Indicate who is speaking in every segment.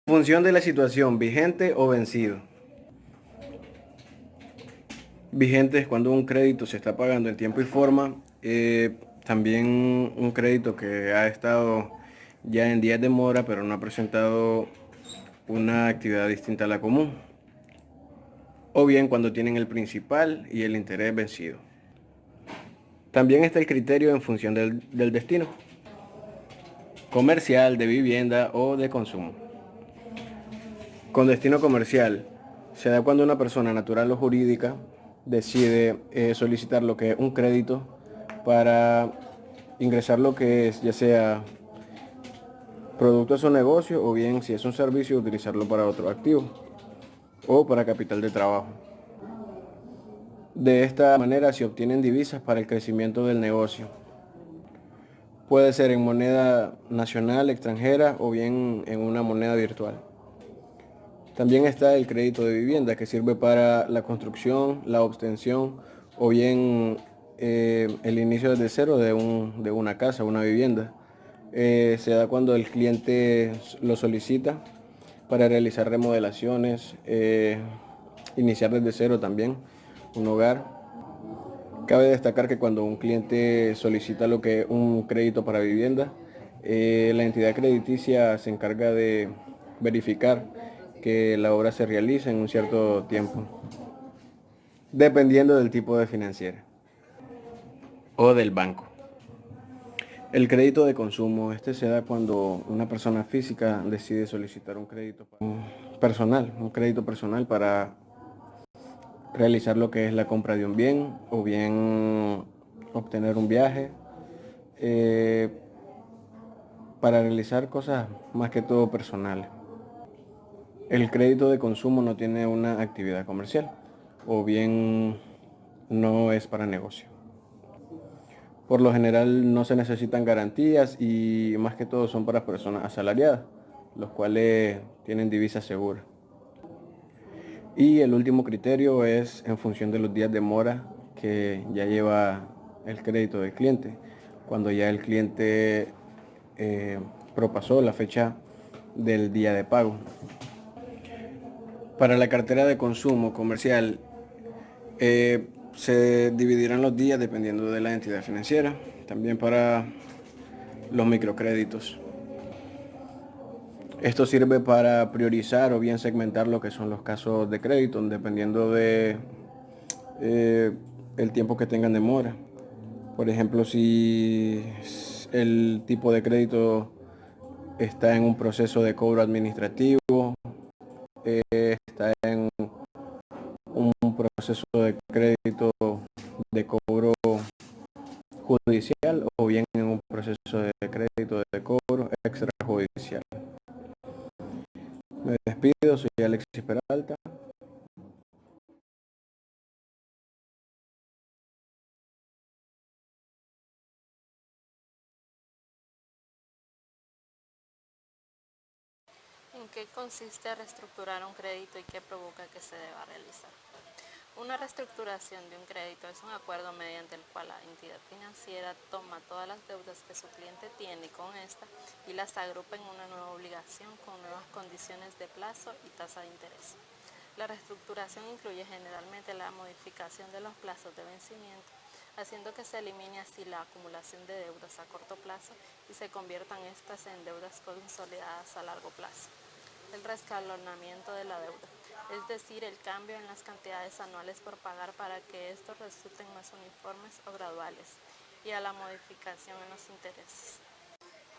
Speaker 1: Función de la situación, vigente o vencido. Vigente es cuando un crédito se está pagando en tiempo y forma. También un crédito que ha estado ya en días de mora, pero no ha presentado una actividad distinta a la común. O bien cuando tienen el principal y el interés vencido. También está el criterio en función del destino, comercial, de vivienda o de consumo. Con destino comercial, se da cuando una persona natural o jurídica decide solicitar lo que es un crédito para ingresar lo que es, ya sea producto de su negocio o bien si es un servicio, utilizarlo para otro activo o para capital de trabajo. De esta manera se obtienen divisas para el crecimiento del negocio. Puede ser en moneda nacional, extranjera o bien en una moneda virtual. También está el crédito de vivienda que sirve para la construcción, la obtención o bien el inicio desde cero de una casa, una vivienda. Se da cuando el cliente lo solicita para realizar remodelaciones, iniciar desde cero también un hogar. Cabe destacar que cuando un cliente solicita lo que es un crédito para vivienda, la entidad crediticia se encarga de verificar que la obra se realice en un cierto tiempo, dependiendo del tipo de financiera o del banco. El crédito de consumo, este se da cuando una persona física decide solicitar un crédito personal, un crédito personal para realizar lo que es la compra de un bien o bien obtener un viaje, eh, para realizar cosas más que todo personales. El crédito de consumo no tiene una actividad comercial o bien no es para negocio. Por lo general no se necesitan garantías y más que todo son para personas asalariadas, los cuales tienen divisa segura. Y el último criterio es en función de los días de mora que ya lleva el crédito del cliente. Cuando ya el cliente propasó la fecha del día de pago. Para la cartera de consumo comercial se dividirán los días dependiendo de la entidad financiera. También para los microcréditos. Esto sirve para priorizar o bien segmentar lo que son los casos de crédito, dependiendo de el tiempo que tengan de mora. Por ejemplo, si el tipo de crédito está en un proceso de cobro administrativo, está en un proceso de crédito de cobro judicial o bien en un proceso de crédito de cobro extrajudicial. Me despido, soy Alexis Peralta.
Speaker 2: ¿En qué consiste reestructurar un crédito y qué provoca que se deba realizar? Una reestructuración de un crédito es un acuerdo mediante el cual la entidad financiera toma todas las deudas que su cliente tiene con esta y las agrupa en una nueva obligación con nuevas condiciones de plazo y tasa de interés. La reestructuración incluye generalmente la modificación de los plazos de vencimiento, haciendo que se elimine así la acumulación de deudas a corto plazo y se conviertan estas en deudas consolidadas a largo plazo. El reescalonamiento de la deuda, es decir, el cambio en las cantidades anuales por pagar para que estos resulten más uniformes o graduales, y a la modificación en los intereses.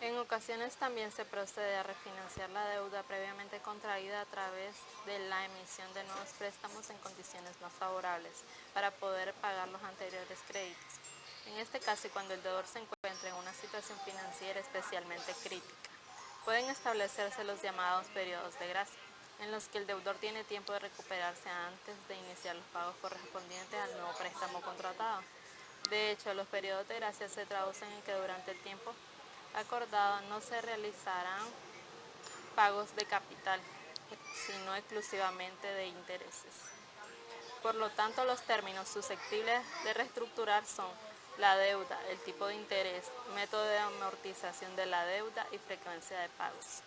Speaker 2: En ocasiones también se procede a refinanciar la deuda previamente contraída a través de la emisión de nuevos préstamos en condiciones más favorables para poder pagar los anteriores créditos. En este caso, y cuando el deudor se encuentra en una situación financiera especialmente crítica, pueden establecerse los llamados periodos de gracia, en los que el deudor tiene tiempo de recuperarse antes de iniciar los pagos correspondientes al nuevo préstamo contratado. De hecho, los periodos de gracia se traducen en que durante el tiempo acordado no se realizarán pagos de capital, sino exclusivamente de intereses. Por lo tanto, los términos susceptibles de reestructurar son la deuda, el tipo de interés, método de amortización de la deuda y frecuencia de pagos.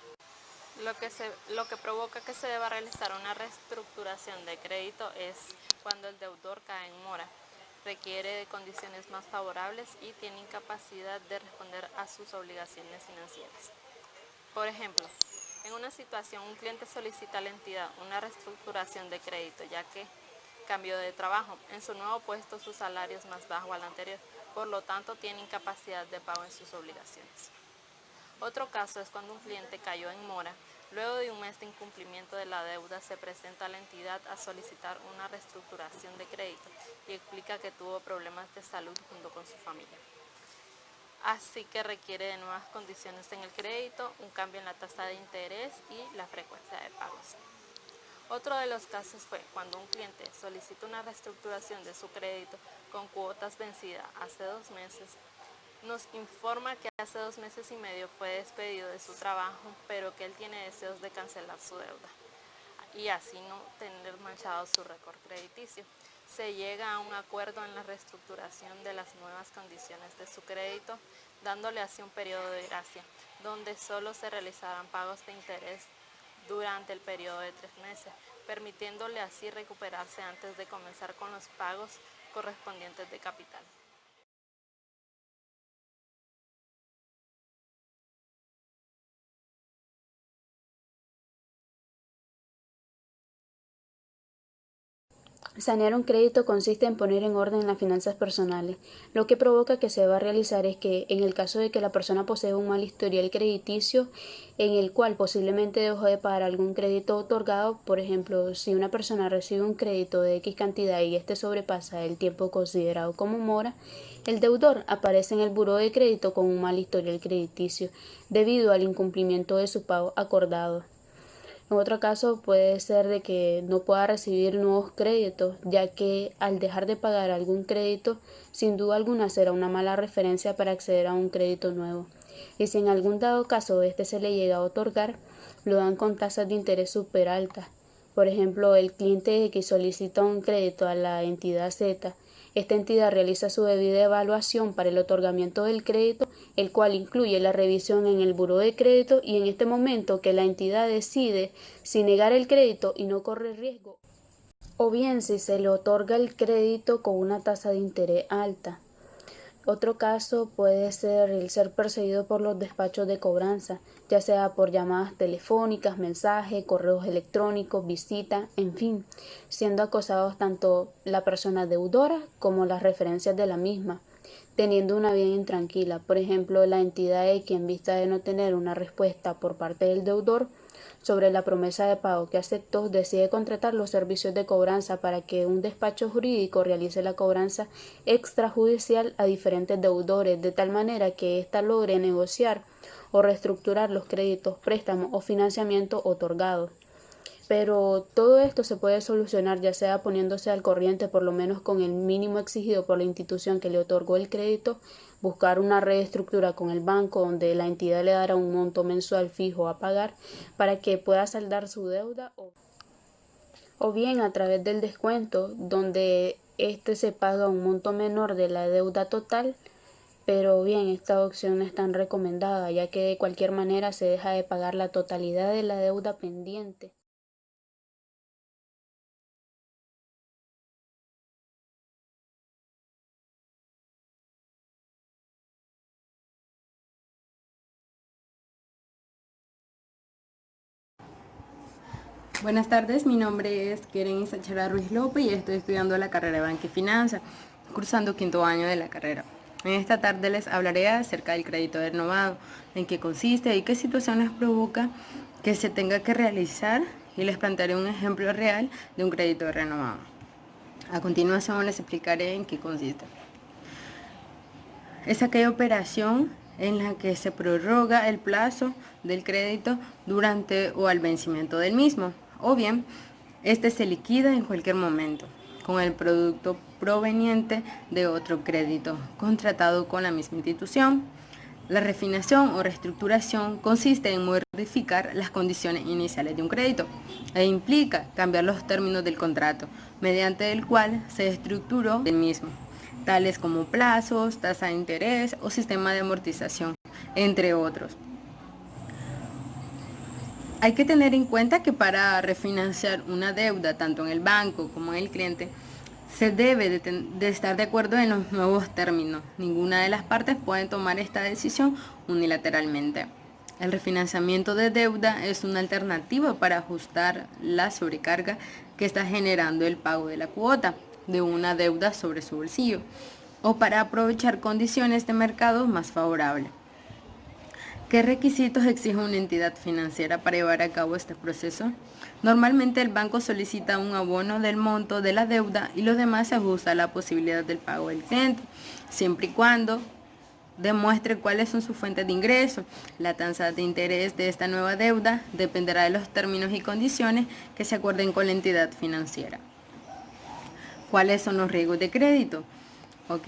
Speaker 2: Lo que provoca que se deba realizar una reestructuración de crédito es cuando el deudor cae en mora, requiere de condiciones más favorables y tiene incapacidad de responder a sus obligaciones financieras. Por ejemplo, en una situación un cliente solicita a la entidad una reestructuración de crédito ya que cambió de trabajo, en su nuevo puesto su salario es más bajo al anterior, por lo tanto tiene incapacidad de pago en sus obligaciones. Otro caso es cuando un cliente cayó en mora, luego de un mes de incumplimiento de la deuda se presenta a la entidad a solicitar una reestructuración de crédito y explica que tuvo problemas de salud junto con su familia. Así que requiere de nuevas condiciones en el crédito, un cambio en la tasa de interés y la frecuencia de pagos. Otro de los casos fue cuando un cliente solicita una reestructuración de su crédito con cuotas vencidas hace 2 meses. Nos informa que hace 2 meses y medio fue despedido de su trabajo, pero que él tiene deseos de cancelar su deuda y así no tener manchado su récord crediticio. Se llega a un acuerdo en la reestructuración de las nuevas condiciones de su crédito, dándole así un periodo de gracia, donde solo se realizarán pagos de interés durante el periodo de 3 meses, permitiéndole así recuperarse antes de comenzar con los pagos correspondientes de capital.
Speaker 3: Sanear un crédito consiste en poner en orden las finanzas personales. Lo que provoca que se va a realizar es que, en el caso de que la persona posea un mal historial crediticio, en el cual posiblemente dejó de pagar algún crédito otorgado, por ejemplo, si una persona recibe un crédito de X cantidad y este sobrepasa el tiempo considerado como mora, el deudor aparece en el buró de crédito con un mal historial crediticio, debido al incumplimiento de su pago acordado. En otro caso puede ser de que no pueda recibir nuevos créditos, ya que al dejar de pagar algún crédito, sin duda alguna será una mala referencia para acceder a un crédito nuevo. Y si en algún dado caso este se le llega a otorgar, lo dan con tasas de interés súper altas. Por ejemplo, el cliente X solicita un crédito a la entidad Z. Esta entidad realiza su debida evaluación para el otorgamiento del crédito, el cual incluye la revisión en el buró de crédito y en este momento que la entidad decide si negar el crédito y no corre riesgo, o bien si se le otorga el crédito con una tasa de interés alta. Otro caso puede ser el ser perseguido por los despachos de cobranza, ya sea por llamadas telefónicas, mensajes, correos electrónicos, visitas, en fin, siendo acosados tanto la persona deudora como las referencias de la misma, teniendo una vida intranquila. Por ejemplo, la entidad X, en vista de no tener una respuesta por parte del deudor sobre la promesa de pago que aceptó, decide contratar los servicios de cobranza para que un despacho jurídico realice la cobranza extrajudicial a diferentes deudores, de tal manera que ésta logre negociar o reestructurar los créditos, préstamos o financiamiento otorgados. Pero todo esto se puede solucionar ya sea poniéndose al corriente por lo menos con el mínimo exigido por la institución que le otorgó el crédito, buscar una reestructura con el banco donde la entidad le dará un monto mensual fijo a pagar para que pueda saldar su deuda, o bien a través del descuento donde este se paga un monto menor de la deuda total. Pero bien, esta opción no es tan recomendada ya que de cualquier manera se deja de pagar la totalidad de la deuda pendiente.
Speaker 4: Buenas tardes, mi nombre es Keren Isachara Ruiz López y estoy estudiando la carrera de Banca y Finanzas, cursando 5º año de la carrera. En esta tarde les hablaré acerca del crédito renovado, en qué consiste y qué situaciones provoca que se tenga que realizar, y les plantearé un ejemplo real de un crédito renovado. A continuación les explicaré en qué consiste. Es aquella operación en la que se prorroga el plazo del crédito durante o al vencimiento del mismo, o bien este se liquida en cualquier momento con el producto proveniente de otro crédito contratado con la misma institución. La refinación o reestructuración consiste en modificar las condiciones iniciales de un crédito e implica cambiar los términos del contrato mediante el cual se estructuró el mismo, tales como plazos, tasa de interés o sistema de amortización, entre otros. Hay que tener en cuenta que para refinanciar una deuda, tanto en el banco como en el cliente, se debe de estar de acuerdo en los nuevos términos. Ninguna de las partes puede tomar esta decisión unilateralmente. El refinanciamiento de deuda es una alternativa para ajustar la sobrecarga que está generando el pago de la cuota de una deuda sobre su bolsillo o para aprovechar condiciones de mercado más favorables. ¿Qué requisitos exige una entidad financiera para llevar a cabo este proceso? Normalmente el banco solicita un abono del monto de la deuda y lo demás se ajusta a la posibilidad del pago del cliente, siempre y cuando demuestre cuáles son sus fuentes de ingreso. La tasa de interés de esta nueva deuda dependerá de los términos y condiciones que se acuerden con la entidad financiera. ¿Cuáles son los riesgos de crédito? Ok,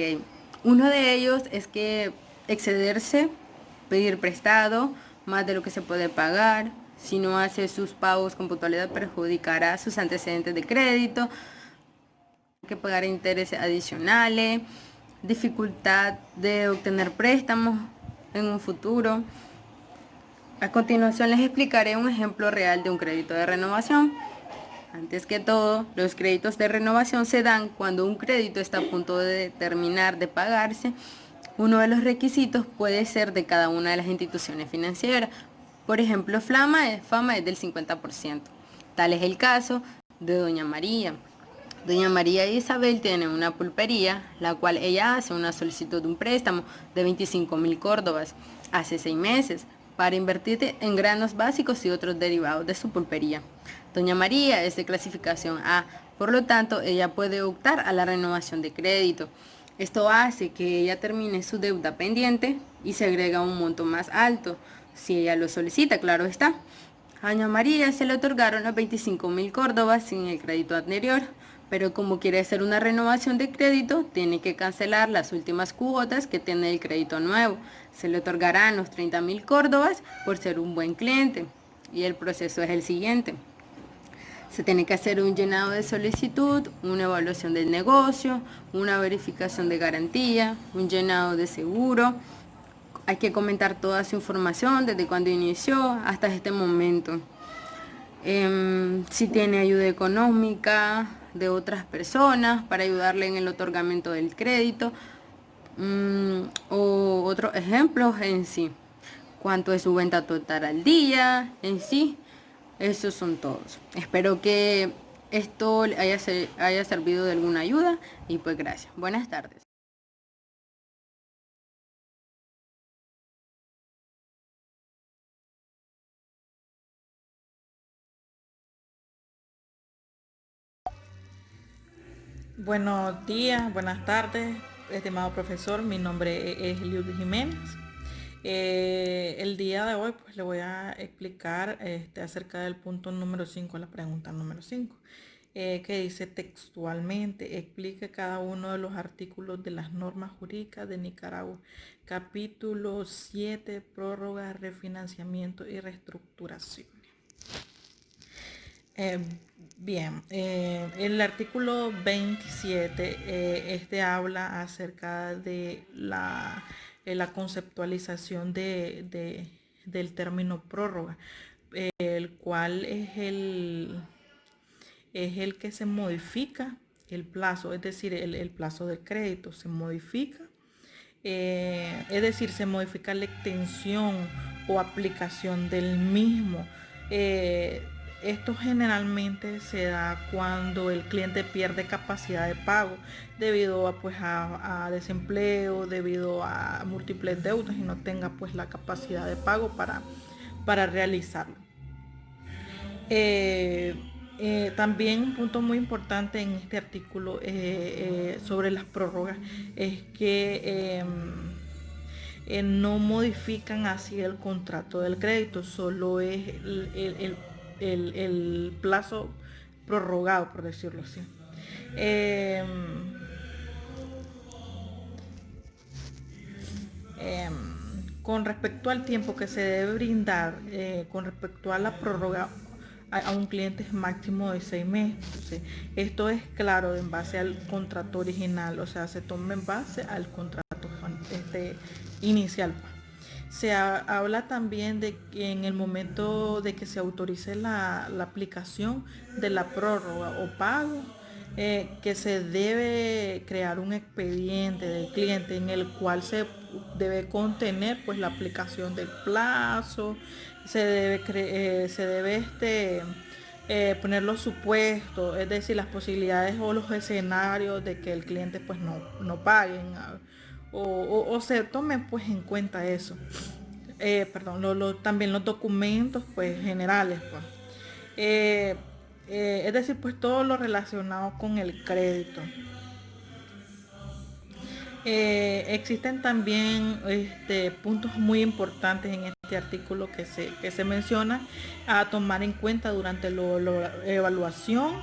Speaker 4: uno de ellos es que excederse, pedir prestado más de lo que se puede pagar. Si no hace sus pagos con puntualidad, perjudicará sus antecedentes de crédito. Hay que pagar intereses adicionales, dificultad de obtener préstamos en un futuro. A continuación les explicaré un ejemplo real de un crédito de renovación. Antes que todo, los créditos de renovación se dan cuando un crédito está a punto de terminar de pagarse. Uno de los requisitos puede ser de cada una de las instituciones financieras. Por ejemplo, fama es del 50%. Tal es el caso de Doña María. Doña María Isabel tiene una pulpería, la cual ella hace una solicitud de un préstamo de 25.000 córdobas hace 6 meses para invertir en granos básicos y otros derivados de su pulpería. Doña María es de clasificación A, por lo tanto, ella puede optar a la renovación de crédito. Esto hace que ella termine su deuda pendiente y se agrega un monto más alto, si ella lo solicita, claro está. A Doña María se le otorgaron los 25.000 córdobas sin el crédito anterior, pero como quiere hacer una renovación de crédito, tiene que cancelar las últimas cuotas que tiene el crédito nuevo. Se le otorgarán los 30.000 córdobas por ser un buen cliente. Y el proceso es el siguiente. Se tiene que hacer un llenado de solicitud, una evaluación del negocio, una verificación de garantía, un llenado de seguro. Hay que comentar toda su información desde cuando inició hasta este momento. Si tiene ayuda económica de otras personas para ayudarle en el otorgamiento del crédito. O otros ejemplos en sí. Cuánto es su venta total al día en sí. Esos son todos. Espero que esto haya servido de alguna ayuda y pues gracias. Buenas tardes.
Speaker 5: Buenos días, buenas tardes, estimado profesor. Mi nombre es Liudis Jiménez. El día de hoy pues le voy a explicar acerca del punto número 5, la pregunta número 5, que dice textualmente: explique cada uno de los artículos de las normas jurídicas de Nicaragua. Capítulo 7, prórroga, refinanciamiento y reestructuración. El artículo 27 habla acerca de la conceptualización del término prórroga, el cual es el que se modifica el plazo, es decir, el plazo del crédito se modifica, es decir, se modifica la extensión o aplicación del mismo. Esto generalmente se da cuando el cliente pierde capacidad de pago debido a desempleo, debido a múltiples deudas y no tenga pues la capacidad de pago para realizarlo. También un punto muy importante en este artículo sobre las prórrogas es que no modifican así el contrato del crédito, solo es el plazo prorrogado, por decirlo así. Con respecto al tiempo que se debe brindar con respecto a la prórroga a un cliente es máximo de 6 meses. Entonces, esto es claro en base al contrato original, o sea, se toma en base al contrato inicial. habla también de que en el momento de que se autorice la aplicación de la prórroga o pago, que se debe crear un expediente del cliente en el cual se debe contener pues la aplicación del plazo, se debe poner los supuestos, es decir, las posibilidades o los escenarios de que el cliente pues no paguen, o se tomen pues en cuenta eso. También los documentos pues generales, pues. Es decir, pues todo lo relacionado con el crédito. Existen también puntos muy importantes en este artículo que se menciona a tomar en cuenta durante la evaluación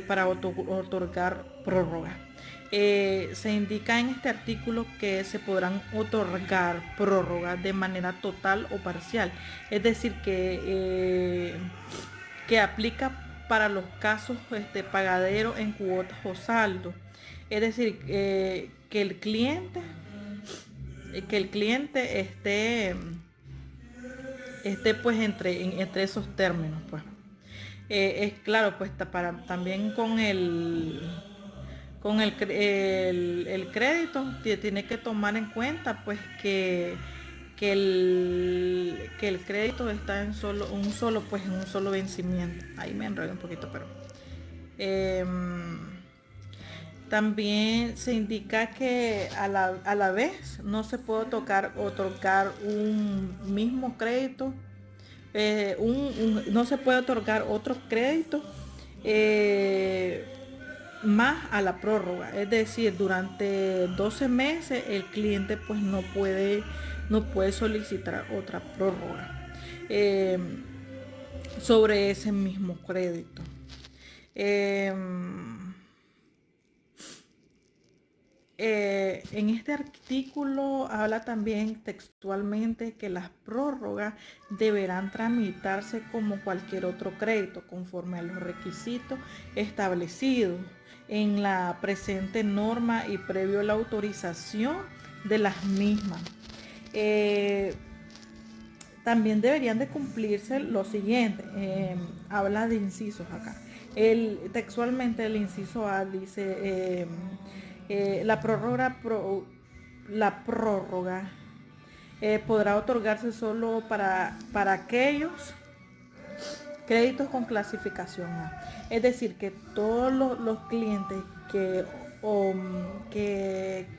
Speaker 5: para otorgar prórroga. Se indica en este artículo que se podrán otorgar prórrogas de manera total o parcial, es decir, que aplica para los casos pagadero en cuotas o saldo. Es decir, que el cliente esté pues entre esos términos, pues. Es claro, pues también con el crédito tiene que tomar en cuenta pues que el crédito está en un solo vencimiento. Ahí me enrollo un poquito, pero también se indica que a la vez no se puede otorgar un mismo crédito, no se puede otorgar otro crédito más a la prórroga. Es decir, durante 12 meses el cliente pues no puede solicitar otra prórroga sobre ese mismo crédito. En este artículo habla también textualmente que las prórrogas deberán tramitarse como cualquier otro crédito conforme a los requisitos establecidos en la presente norma y previo a la autorización de las mismas. También deberían de cumplirse lo siguiente. Habla de incisos acá. Textualmente el inciso A dice la prórroga podrá otorgarse solo para aquellos créditos con clasificación A. Es decir, que todos los clientes que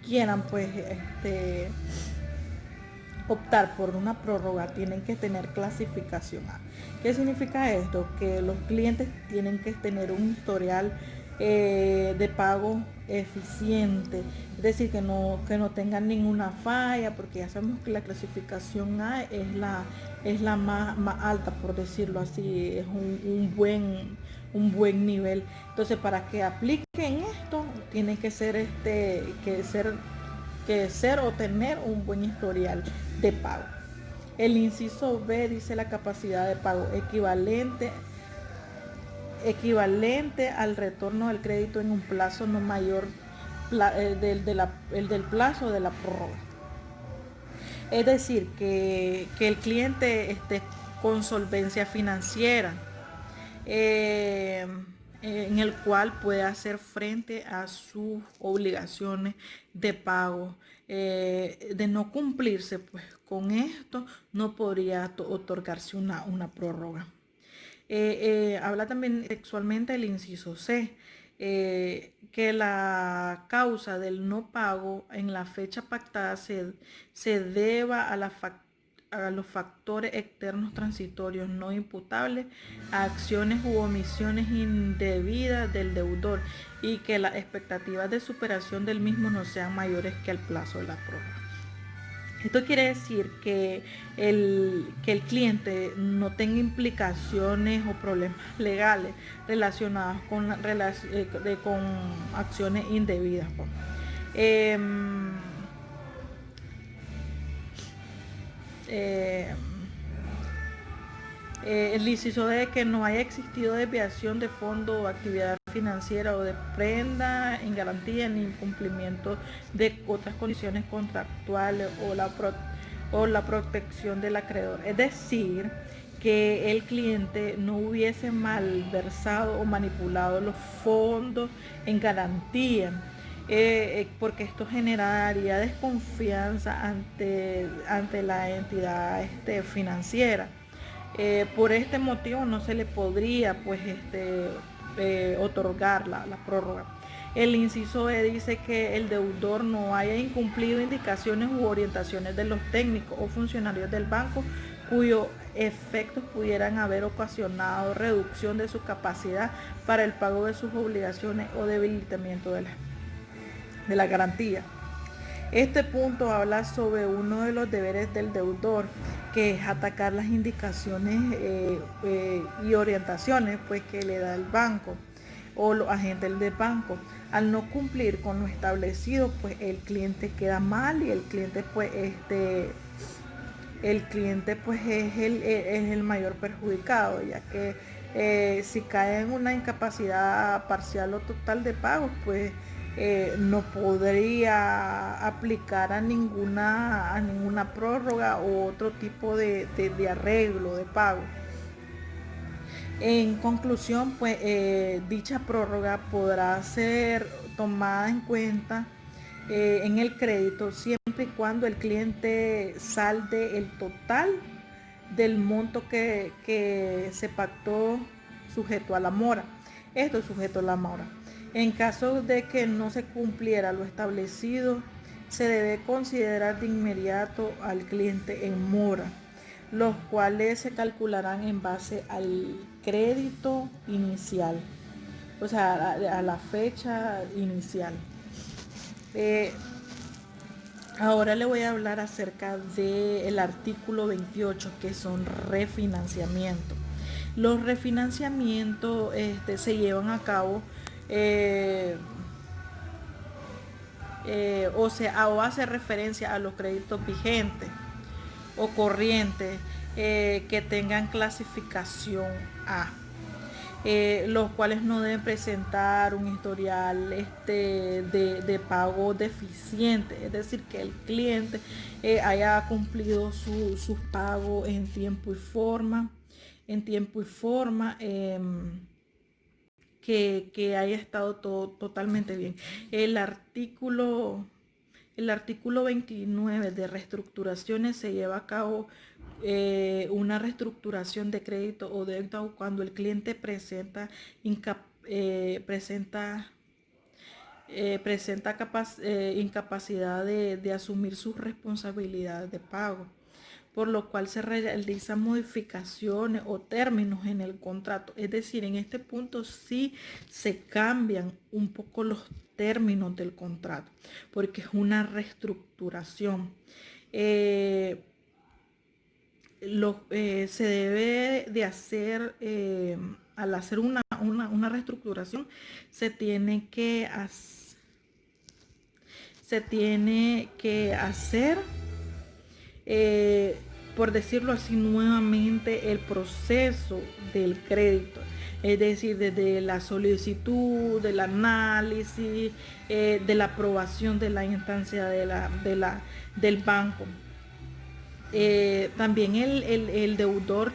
Speaker 5: quieran pues optar por una prórroga tienen que tener clasificación A. ¿Qué significa esto? Que los clientes tienen que tener un historial de pago eficiente, es decir, que no tengan ninguna falla, porque ya sabemos que la clasificación A es la más alta, por decirlo así, es un buen nivel. Entonces, para que apliquen esto, tienen que ser o tener un buen historial de pago. El inciso B dice la capacidad de pago equivalente al retorno del crédito en un plazo no mayor del plazo de la prórroga. Es decir, que el cliente esté con solvencia financiera, en el cual puede hacer frente a sus obligaciones de pago. De no cumplirse pues con esto, no podría otorgarse una prórroga. Habla también textualmente el inciso C, que la causa del no pago en la fecha pactada se deba a los factores externos transitorios no imputables a acciones u omisiones indebidas del deudor y que las expectativas de superación del mismo no sean mayores que el plazo de la prórroga. Esto quiere decir que el cliente no tenga implicaciones o problemas legales relacionados con acciones indebidas. El inciso de que no haya existido desviación de fondo o actividad financiera o de prenda en garantía ni incumplimiento de otras condiciones contractuales o o la protección del acreedor. Es decir, que el cliente no hubiese malversado o manipulado los fondos en garantía, porque esto generaría desconfianza ante la entidad financiera. Por este motivo no se le podría otorgar la prórroga. El inciso E dice que el deudor no haya incumplido indicaciones u orientaciones de los técnicos o funcionarios del banco cuyos efectos pudieran haber ocasionado reducción de su capacidad para el pago de sus obligaciones o debilitamiento de la garantía. Este punto habla sobre uno de los deberes del deudor, que es atacar las indicaciones y orientaciones que le da el banco o los agentes del banco. Al no cumplir con lo establecido, el cliente queda mal y el cliente es el mayor perjudicado, ya que si cae en una incapacidad parcial o total de pagos, no podría aplicar a ninguna prórroga o otro tipo de arreglo de pago. En conclusión, dicha prórroga podrá ser tomada en cuenta en el crédito siempre y cuando el cliente salde el total del monto que se pactó sujeto a la mora. Esto es sujeto a la mora. En caso de que no se cumpliera lo establecido, se debe considerar de inmediato al cliente en mora, los cuales se calcularán en base al crédito inicial, o sea, a la fecha inicial. Ahora le voy a hablar acerca del artículo 28, que son refinanciamientos. Los refinanciamientos se llevan a cabo o hace referencia a los créditos vigentes o corrientes que tengan clasificación A, los cuales no deben presentar un historial de pago deficiente, es decir, que el cliente haya cumplido sus pagos en tiempo y forma, que haya estado todo totalmente bien. El artículo 29 de reestructuraciones se lleva a cabo una reestructuración de crédito o deuda cuando el cliente presenta incapacidad de asumir sus responsabilidades de pago, por lo cual se realizan modificaciones o términos en el contrato. Es decir, en este punto sí se cambian un poco los términos del contrato, porque es una reestructuración. Se debe de hacer, al hacer una reestructuración, se tiene que hacer, por decirlo así, nuevamente el proceso del crédito, es decir, desde la solicitud, del análisis, de la aprobación de la instancia del banco. También el deudor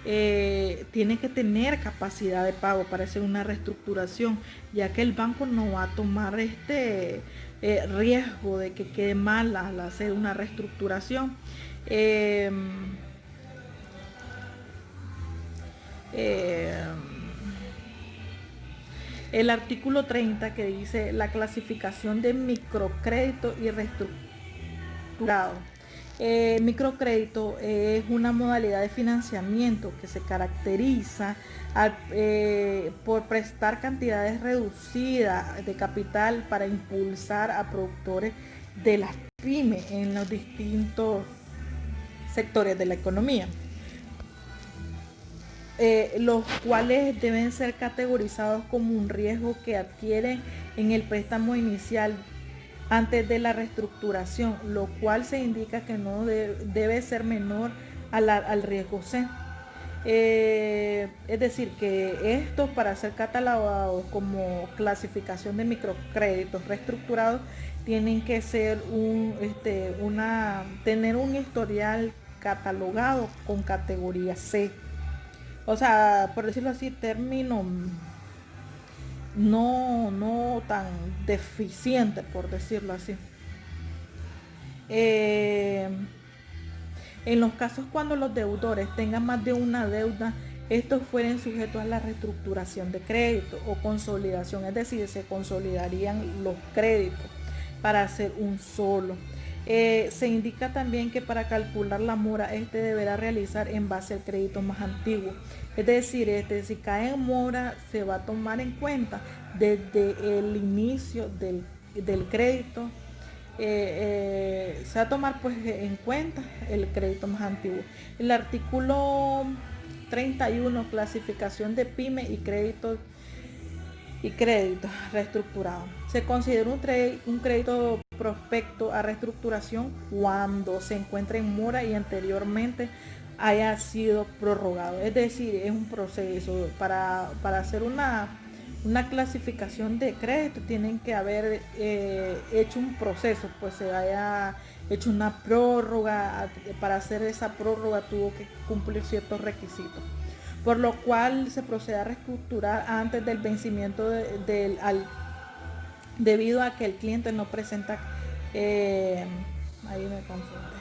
Speaker 5: tiene que tener capacidad de pago para hacer una reestructuración, ya que el banco no va a tomar riesgo de que quede mal al hacer una reestructuración. El artículo 30, que dice la clasificación de microcrédito y reestructurado. Microcrédito es una modalidad de financiamiento que se caracteriza por prestar cantidades reducidas de capital para impulsar a productores de las pymes en los distintos sectores de la economía, los cuales deben ser categorizados como un riesgo que adquieren en el préstamo inicial antes de la reestructuración, lo cual se indica que no debe ser menor al riesgo C. Es decir, que estos, para ser catalogados como clasificación de microcréditos reestructurados, tienen que ser tener un historial catalogado con categoría C. O sea, por decirlo así, término no tan deficiente, por decirlo así. En los casos cuando los deudores tengan más de una deuda, estos fueren sujetos a la reestructuración de crédito o consolidación, es decir, se consolidarían los créditos para hacer un solo. Se indica también que para calcular la mora, este deberá realizar en base al crédito más antiguo. Es decir, si cae en mora, se va a tomar en cuenta desde el inicio del crédito. Se va a tomar pues en cuenta el crédito más antiguo. El artículo 31, clasificación de pyme y crédito reestructurado. Se considera un crédito prospecto a reestructuración cuando se encuentra en mora y anteriormente haya sido prorrogado. Es decir, es un proceso para hacer una clasificación de crédito. Tienen que haber hecho un proceso, pues se haya hecho una prórroga. Para hacer esa prórroga tuvo que cumplir ciertos requisitos, por lo cual se procede a reestructurar antes del vencimiento debido a que el cliente no presenta ahí me confundí.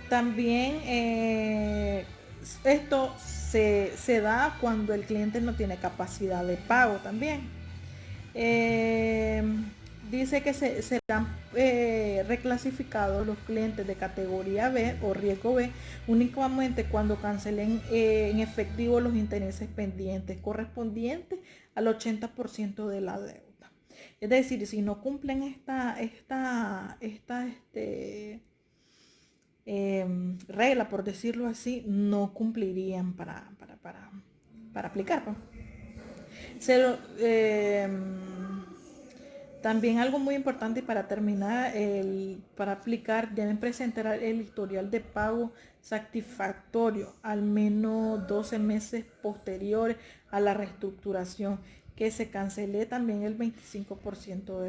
Speaker 5: También esto se da cuando el cliente no tiene capacidad de pago también. Dice que serán reclasificados los clientes de categoría B o riesgo B únicamente cuando cancelen en efectivo los intereses pendientes correspondientes al 80% de la deuda. Es decir, si no cumplen esta regla, por decirlo así, no cumplirían para aplicar, ¿no? También algo muy importante para terminar, para aplicar deben presentar el historial de pago satisfactorio al menos 12 meses posteriores a la reestructuración, que se cancele también el 25%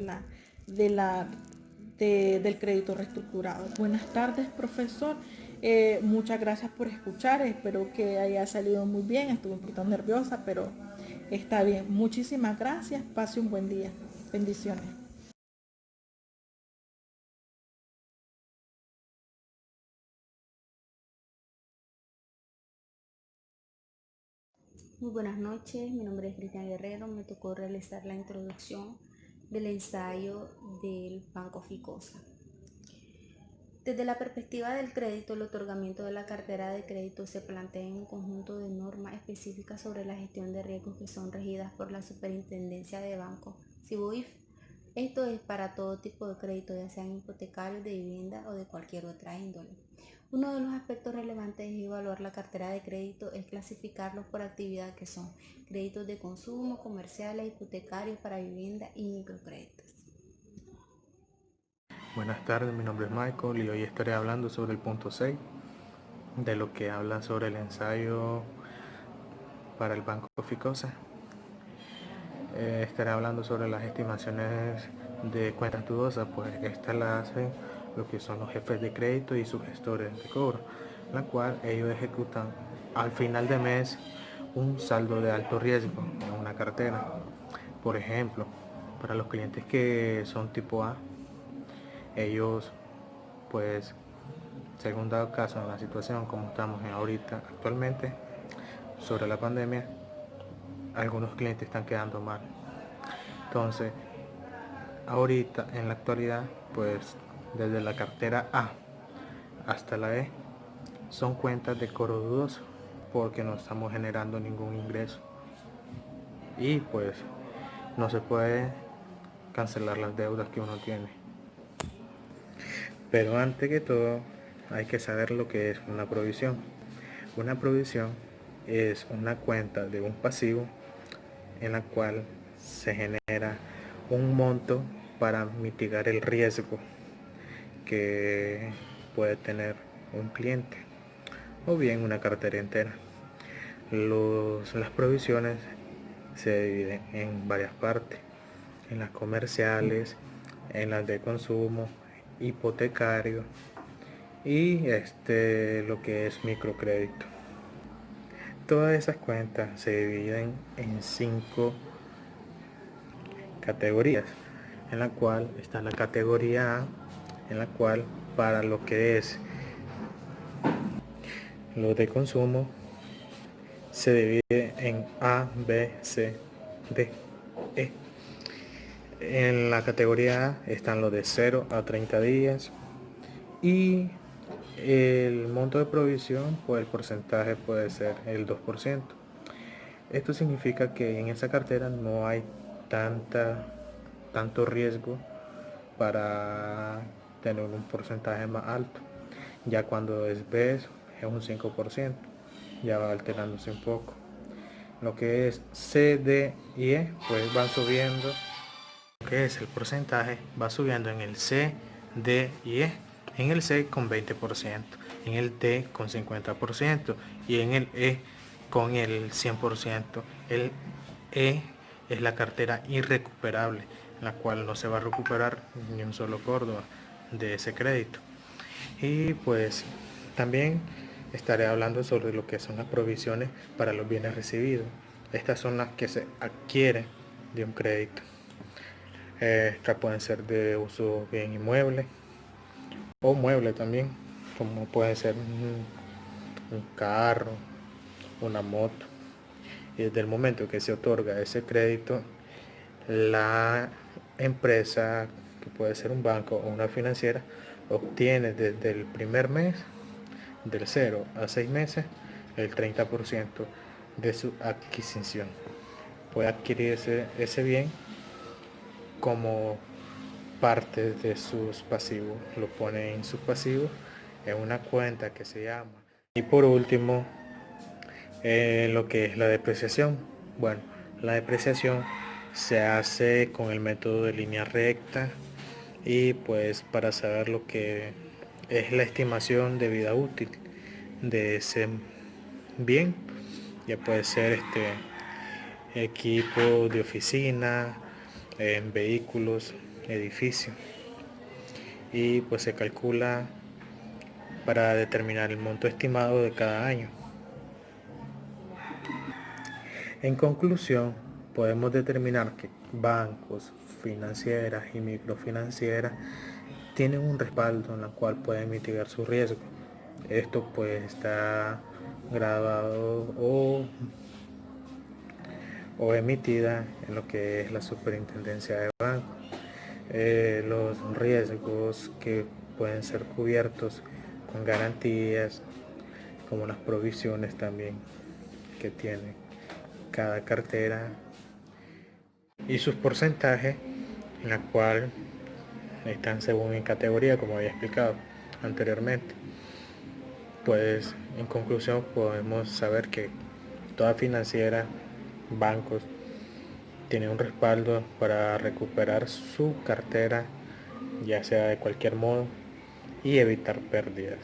Speaker 5: del crédito reestructurado. Buenas tardes, profesor. Muchas gracias por escuchar. Espero que haya salido muy bien. Estuve un poquito nerviosa, pero está bien. Muchísimas gracias. Pase un buen día. Bendiciones.
Speaker 3: Muy buenas noches, mi nombre es Cristian Guerrero. Me tocó realizar la introducción del ensayo del Banco Ficosa. Desde la perspectiva del crédito, el otorgamiento de la cartera de crédito se plantea en un conjunto de normas específicas sobre la gestión de riesgos que son regidas por la Superintendencia de Bancos, SIBOIF. Esto es para todo tipo de crédito, ya sean hipotecarios, de vivienda o de cualquier otra índole. Uno de los aspectos relevantes es evaluar la cartera de crédito, es clasificarlos por actividad, que son créditos de consumo, comerciales, hipotecarios para vivienda y microcréditos.
Speaker 1: Buenas tardes, mi nombre es Michael y hoy estaré hablando sobre el punto 6 de lo que habla sobre el ensayo para el Banco Ficosa. Estaré hablando sobre las estimaciones de cuentas dudosas, pues estas las hacen lo que son los jefes de crédito y sus gestores de cobro, la cual ellos ejecutan al final de mes un saldo de alto riesgo en una cartera. Por ejemplo, para los clientes que son tipo A, ellos pues, según dado caso en la situación como estamos ahorita actualmente sobre la pandemia, algunos clientes están quedando mal. Entonces, ahorita en la actualidad, pues desde la cartera A hasta la E son cuentas de cobro dudoso porque no estamos generando ningún ingreso y pues no se puede cancelar las deudas que uno tiene. Pero antes que todo hay que saber lo que es una provisión. Una provisión es una cuenta de un pasivo en la cual se genera un monto para mitigar el riesgo que
Speaker 6: puede tener un cliente o bien una cartera entera. Las provisiones se dividen en varias partes, en las comerciales, en las de consumo, hipotecario y lo que es microcrédito. Todas esas cuentas se dividen en 5 categorías, en la cual está la categoría A, en la cual para lo que es lo de consumo se divide en A, B, C, D, E. En la categoría A están los de 0 a 30 días y el monto de provisión, pues el porcentaje puede ser el 2%. Esto significa que en esa cartera no hay tanto riesgo para tener un porcentaje más alto. Ya cuando es B es un 5%, ya va alterándose un poco. Lo que es C, D y E pues van subiendo. Lo que es el porcentaje va subiendo en el C, D y E. En el C con 20%, en el D con 50% y en el E con el 100%. El E es la cartera irrecuperable, la cual no se va a recuperar ni un solo córdoba de ese crédito. Y pues también estaré hablando sobre lo que son las provisiones para los bienes recibidos. Estas son las que se adquieren de un crédito. Estas pueden ser de uso bien inmueble o mueble también, como puede ser un carro, una moto. Y desde el momento que se otorga ese crédito, la empresa, que puede ser un banco o una financiera, obtiene desde el primer mes, del 0 a 6 meses, el 30% de su adquisición. Puede adquirirse ese bien como parte de sus pasivos, lo pone en sus pasivos en una cuenta que se llama. Y por último, lo que es la depreciación. Bueno, la depreciación se hace con el método de línea recta y pues para saber lo que es la estimación de vida útil de ese bien, ya puede ser equipo de oficina, en vehículos, edificios, y pues se calcula para determinar el monto estimado de cada año. En conclusión, podemos determinar que bancos, financieras y microfinancieras tienen un respaldo en el cual pueden mitigar su riesgo. Esto pues está grabado o emitida en lo que es la Superintendencia de Bancos. Los riesgos que pueden ser cubiertos con garantías, como las provisiones también que tiene cada cartera y sus porcentajes, en la cual están según en categoría, como había explicado anteriormente. Pues en conclusión podemos saber que toda financiera, bancos, tiene un respaldo para recuperar su cartera, ya sea de cualquier modo, y evitar pérdidas.